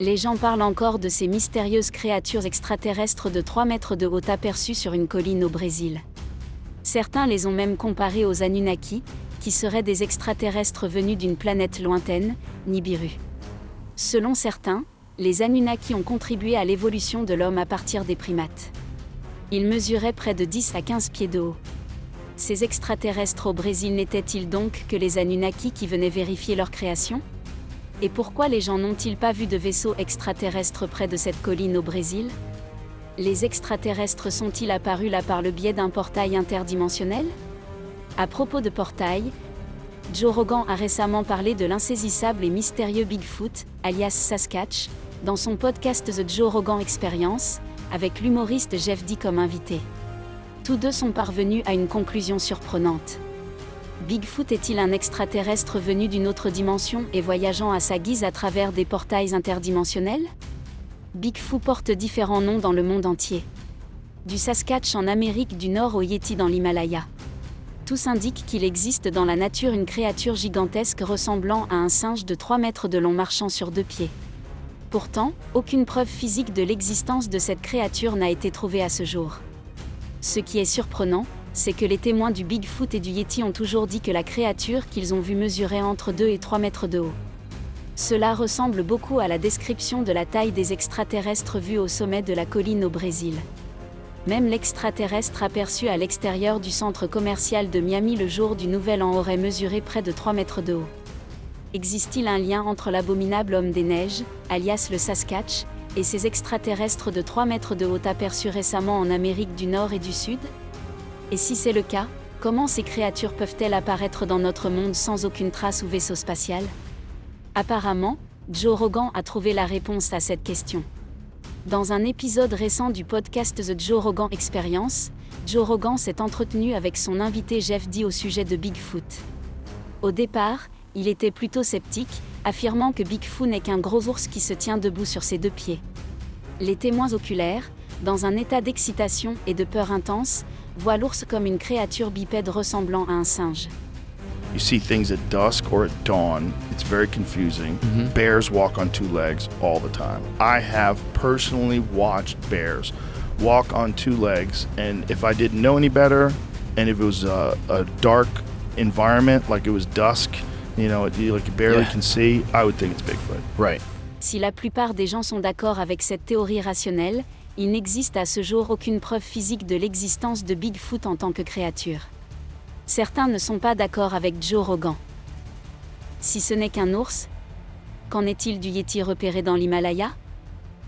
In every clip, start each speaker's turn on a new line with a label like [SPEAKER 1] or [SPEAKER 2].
[SPEAKER 1] Les gens parlent encore de ces mystérieuses créatures extraterrestres de 3 mètres de haut aperçues sur une colline au Brésil. Certains les ont même comparées aux Anunnaki, qui seraient des extraterrestres venus d'une planète lointaine, Nibiru. Selon certains, les Anunnaki ont contribué à l'évolution de l'homme à partir des primates. Ils mesuraient près de 10 à 15 pieds de haut. Ces extraterrestres au Brésil n'étaient-ils donc que les Anunnaki qui venaient vérifier leur création ? Et pourquoi les gens n'ont-ils pas vu de vaisseaux extraterrestres près de cette colline au Brésil ? Les extraterrestres sont-ils apparus là par le biais d'un portail interdimensionnel ? À propos de portail, Joe Rogan a récemment parlé de l'insaisissable et mystérieux Bigfoot, alias Sasquatch, dans son podcast The Joe Rogan Experience, avec l'humoriste Jeff Dee comme invité. Tous deux sont parvenus à une conclusion surprenante. Bigfoot est-il un extraterrestre venu d'une autre dimension et voyageant à sa guise à travers des portails interdimensionnels ? Bigfoot porte différents noms dans le monde entier. Du Sasquatch en Amérique du Nord au Yéti dans l'Himalaya. Tous indiquent qu'il existe dans la nature une créature gigantesque ressemblant à un singe de 3 mètres de long marchant sur 2 pieds. Pourtant, aucune preuve physique de l'existence de cette créature n'a été trouvée à ce jour. Ce qui est surprenant, c'est que les témoins du Bigfoot et du Yéti ont toujours dit que la créature qu'ils ont vue mesurait entre 2 et 3 mètres de haut. Cela ressemble beaucoup à la description de la taille des extraterrestres vus au sommet de la colline au Brésil. Même l'extraterrestre aperçu à l'extérieur du centre commercial de Miami le jour du Nouvel An aurait mesuré près de 3 mètres de haut. Existe-t-il un lien entre l'abominable homme des neiges, alias le Sasquatch, et ces extraterrestres de 3 mètres de haut aperçus récemment en Amérique du Nord et du Sud ? Et si c'est le cas, comment ces créatures peuvent-elles apparaître dans notre monde sans aucune trace ou vaisseau spatial ? Apparemment, Joe Rogan a trouvé la réponse à cette question. Dans un épisode récent du podcast The Joe Rogan Experience, Joe Rogan s'est entretenu avec son invité Jeff Dee au sujet de Bigfoot. Au départ, il était plutôt sceptique, affirmant que Bigfoot n'est qu'un gros ours qui se tient debout sur ses 2 pieds. Les témoins oculaires, dans un état d'excitation et de peur intense, voient l'ours comme une créature bipède ressemblant à un singe.
[SPEAKER 2] You see things at dusk or at dawn. It's very confusing. Bears walk on 2 legs all the time. I have personally watched bears walk on 2 legs, and if I didn't know any better, and if it was a dark environment, like it was dusk, like you barely can see, I would think it's Bigfoot.
[SPEAKER 3] Right.
[SPEAKER 1] Si la plupart des gens sont d'accord avec cette théorie rationnelle, il n'existe à ce jour aucune preuve physique de l'existence de Bigfoot en tant que créature. Certains ne sont pas d'accord avec Joe Rogan. Si ce n'est qu'un ours, qu'en est-il du Yéti repéré dans l'Himalaya ?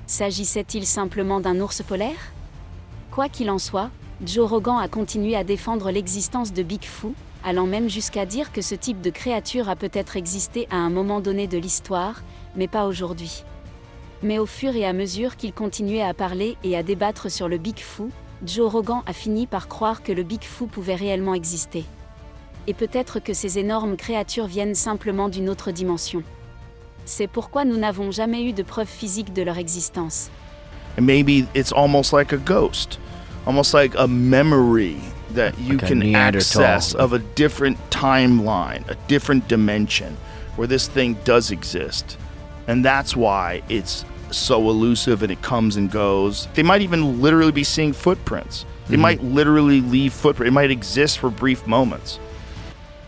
[SPEAKER 1] S'agissait-il simplement d'un ours polaire ? Quoi qu'il en soit, Joe Rogan a continué à défendre l'existence de Bigfoot, allant même jusqu'à dire que ce type de créature a peut-être existé à un moment donné de l'histoire, mais pas aujourd'hui. Mais au fur et à mesure qu'il continuait à parler et à débattre sur le Bigfoot, Joe Rogan a fini par croire que le Bigfoot pouvait réellement exister. Et peut-être que ces énormes créatures viennent simplement d'une autre dimension. C'est pourquoi nous n'avons jamais eu de preuves physiques de leur existence.
[SPEAKER 2] And maybe it's almost like a ghost, almost like a memory that you
[SPEAKER 3] Like a
[SPEAKER 2] can
[SPEAKER 3] Neanderthal.
[SPEAKER 2] access of a different timeline, a different dimension, where this thing does exist. And that's why it's so elusive and it comes and goes. They might even literally be seeing footprints. They might literally leave footprints. It might exist for brief moments.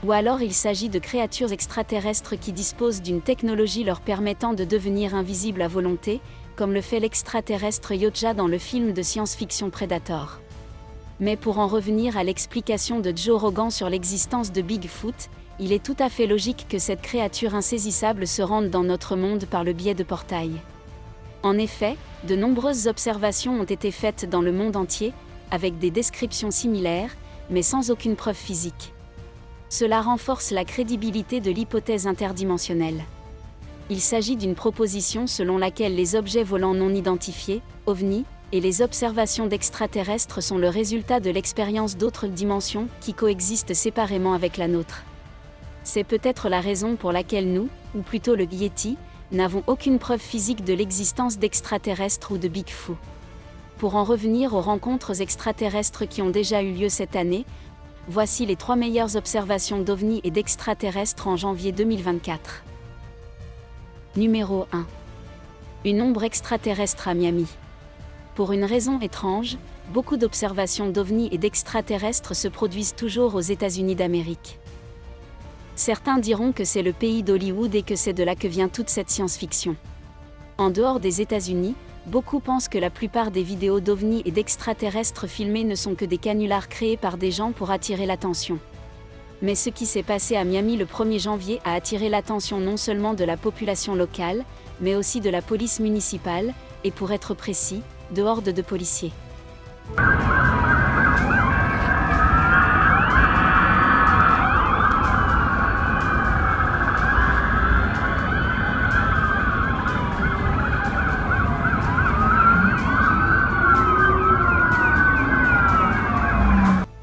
[SPEAKER 1] Ou alors il s'agit de créatures extraterrestres qui disposent d'une technologie leur permettant de devenir invisibles à volonté, comme le fait l'extraterrestre Yotja dans le film de science-fiction Predator. Mais pour en revenir à l'explication de Joe Rogan sur l'existence de Bigfoot, il est tout à fait logique que cette créature insaisissable se rende dans notre monde par le biais de portails. En effet, de nombreuses observations ont été faites dans le monde entier, avec des descriptions similaires, mais sans aucune preuve physique. Cela renforce la crédibilité de l'hypothèse interdimensionnelle. Il s'agit d'une proposition selon laquelle les objets volants non identifiés, OVNI, et les observations d'extraterrestres sont le résultat de l'expérience d'autres dimensions qui coexistent séparément avec la nôtre. C'est peut-être la raison pour laquelle nous, ou plutôt le Yéti, n'avons aucune preuve physique de l'existence d'extraterrestres ou de Bigfoot. Pour en revenir aux rencontres extraterrestres qui ont déjà eu lieu cette année, voici les 3 meilleures observations d'OVNI et d'extraterrestres en janvier 2024. Numéro 1. Une ombre extraterrestre à Miami. Pour une raison étrange, beaucoup d'observations d'ovnis et d'extraterrestres se produisent toujours aux États-Unis d'Amérique. Certains diront que c'est le pays d'Hollywood et que c'est de là que vient toute cette science-fiction. En dehors des États-Unis, beaucoup pensent que la plupart des vidéos d'ovnis et d'extraterrestres filmées ne sont que des canulars créés par des gens pour attirer l'attention. Mais ce qui s'est passé à Miami le 1er janvier a attiré l'attention non seulement de la population locale, mais aussi de la police municipale, et pour être précis, de hordes de policiers.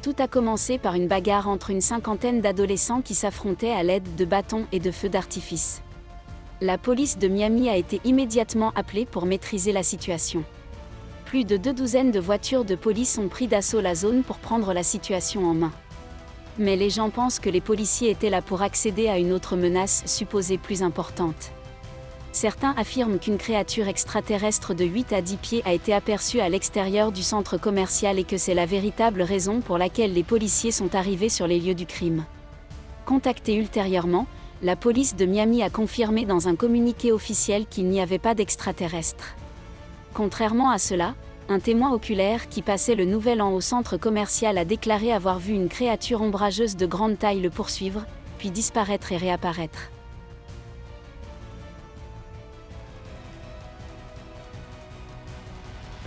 [SPEAKER 1] Tout a commencé par une bagarre entre une cinquantaine d'adolescents qui s'affrontaient à l'aide de bâtons et de feux d'artifice. La police de Miami a été immédiatement appelée pour maîtriser la situation. Plus de 2 douzaines de voitures de police ont pris d'assaut la zone pour prendre la situation en main. Mais les gens pensent que les policiers étaient là pour accéder à une autre menace supposée plus importante. Certains affirment qu'une créature extraterrestre de 8 à 10 pieds a été aperçue à l'extérieur du centre commercial et que c'est la véritable raison pour laquelle les policiers sont arrivés sur les lieux du crime. Contactée ultérieurement, la police de Miami a confirmé dans un communiqué officiel qu'il n'y avait pas d'extraterrestres. Contrairement à cela, un témoin oculaire qui passait le nouvel an au centre commercial a déclaré avoir vu une créature ombrageuse de grande taille le poursuivre, puis disparaître et réapparaître.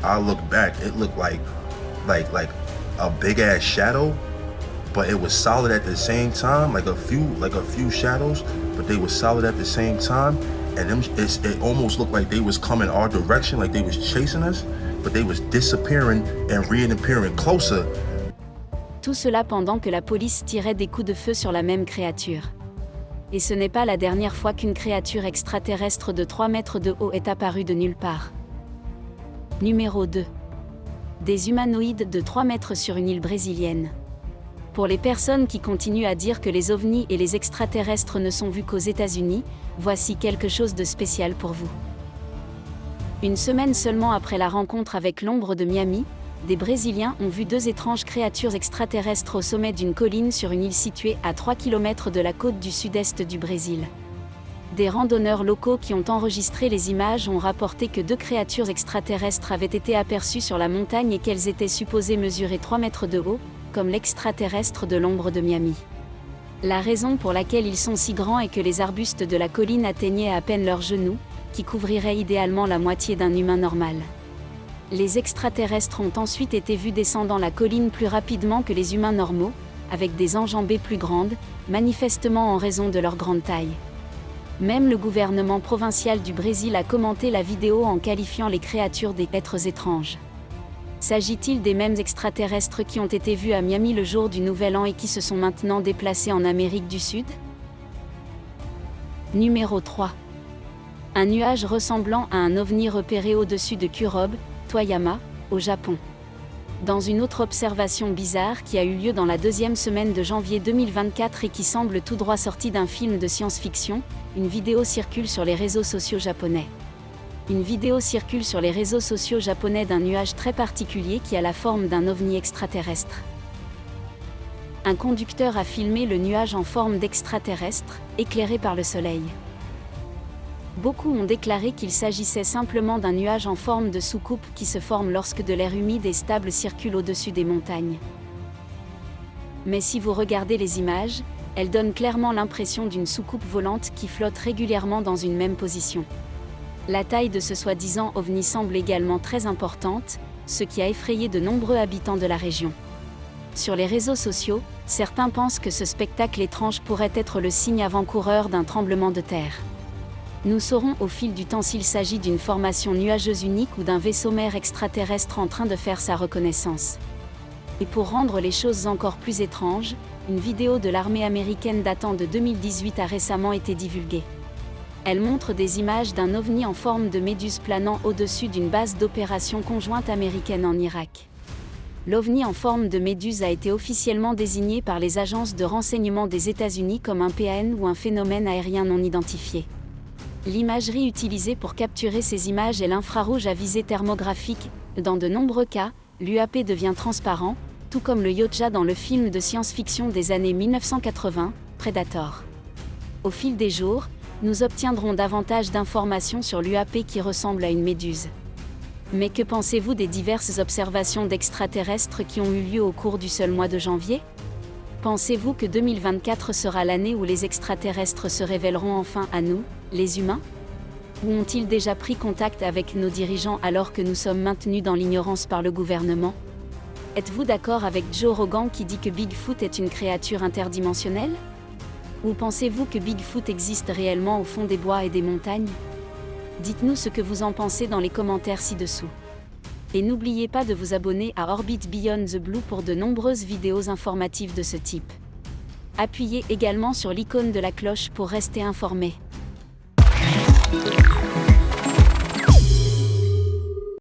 [SPEAKER 3] I look back, it looked like a big ass shadow, but it was solid at the same time, like a few shadows, but they were solid at the same time, and it almost looked like they was coming our direction, like they was chasing us, but they was disappearing and reappearing closer.
[SPEAKER 1] Tout cela pendant que la police tirait des coups de feu sur la même créature. Et ce n'est pas la dernière fois qu'une créature extraterrestre de 3 mètres de haut est apparue de nulle part. Numéro 2. Des humanoïdes de 3 mètres sur une île brésilienne. Pour les personnes qui continuent à dire que les ovnis et les extraterrestres ne sont vus qu'aux États-Unis, voici quelque chose de spécial pour vous. Une semaine seulement après la rencontre avec l'ombre de Miami, des Brésiliens ont vu 2 étranges créatures extraterrestres au sommet d'une colline sur une île située à 3 km de la côte du sud-est du Brésil. Des randonneurs locaux qui ont enregistré les images ont rapporté que 2 créatures extraterrestres avaient été aperçues sur la montagne et qu'elles étaient supposées mesurer 3 mètres de haut, comme l'extraterrestre de l'ombre de Miami. La raison pour laquelle ils sont si grands est que les arbustes de la colline atteignaient à peine leurs genoux, qui couvriraient idéalement la moitié d'un humain normal. Les extraterrestres ont ensuite été vus descendant la colline plus rapidement que les humains normaux, avec des enjambées plus grandes, manifestement en raison de leur grande taille. Même le gouvernement provincial du Brésil a commenté la vidéo en qualifiant les créatures d'êtres étranges. S'agit-il des mêmes extraterrestres qui ont été vus à Miami le jour du Nouvel An et qui se sont maintenant déplacés en Amérique du Sud ? Numéro 3. Un nuage ressemblant à un ovni repéré au-dessus de Kurobe, Toyama, au Japon. Dans une autre observation bizarre qui a eu lieu dans la 2e semaine de janvier 2024 et qui semble tout droit sortie d'un film de science-fiction, une vidéo circule sur les réseaux sociaux japonais. Une vidéo circule sur les réseaux sociaux japonais d'un nuage très particulier qui a la forme d'un ovni extraterrestre. Un conducteur a filmé le nuage en forme d'extraterrestre, éclairé par le soleil. Beaucoup ont déclaré qu'il s'agissait simplement d'un nuage en forme de soucoupe qui se forme lorsque de l'air humide et stable circule au-dessus des montagnes. Mais si vous regardez les images, elles donnent clairement l'impression d'une soucoupe volante qui flotte régulièrement dans une même position. La taille de ce soi-disant ovni semble également très importante, ce qui a effrayé de nombreux habitants de la région. Sur les réseaux sociaux, certains pensent que ce spectacle étrange pourrait être le signe avant-coureur d'un tremblement de terre. Nous saurons au fil du temps s'il s'agit d'une formation nuageuse unique ou d'un vaisseau mère extraterrestre en train de faire sa reconnaissance. Et pour rendre les choses encore plus étranges, une vidéo de l'armée américaine datant de 2018 a récemment été divulguée. Elle montre des images d'un ovni en forme de méduse planant au-dessus d'une base d'opération conjointe américaine en Irak. L'ovni en forme de méduse a été officiellement désigné par les agences de renseignement des États-Unis comme un PAN ou un phénomène aérien non identifié. L'imagerie utilisée pour capturer ces images est l'infrarouge à visée thermographique. Dans de nombreux cas, l'UAP devient transparent, tout comme le Yotja dans le film de science-fiction des années 1980, Predator. Au fil des jours, nous obtiendrons davantage d'informations sur l'UAP qui ressemble à une méduse. Mais que pensez-vous des diverses observations d'extraterrestres qui ont eu lieu au cours du seul mois de janvier ? Pensez-vous que 2024 sera l'année où les extraterrestres se révéleront enfin à nous, les humains ? Ou ont-ils déjà pris contact avec nos dirigeants alors que nous sommes maintenus dans l'ignorance par le gouvernement ? Êtes-vous d'accord avec Joe Rogan qui dit que Bigfoot est une créature interdimensionnelle ? Ou pensez-vous que Bigfoot existe réellement au fond des bois et des montagnes ? Dites-nous ce que vous en pensez dans les commentaires ci-dessous. Et n'oubliez pas de vous abonner à Orbit Beyond the Blue pour de nombreuses vidéos informatives de ce type. Appuyez également sur l'icône de la cloche pour rester informé.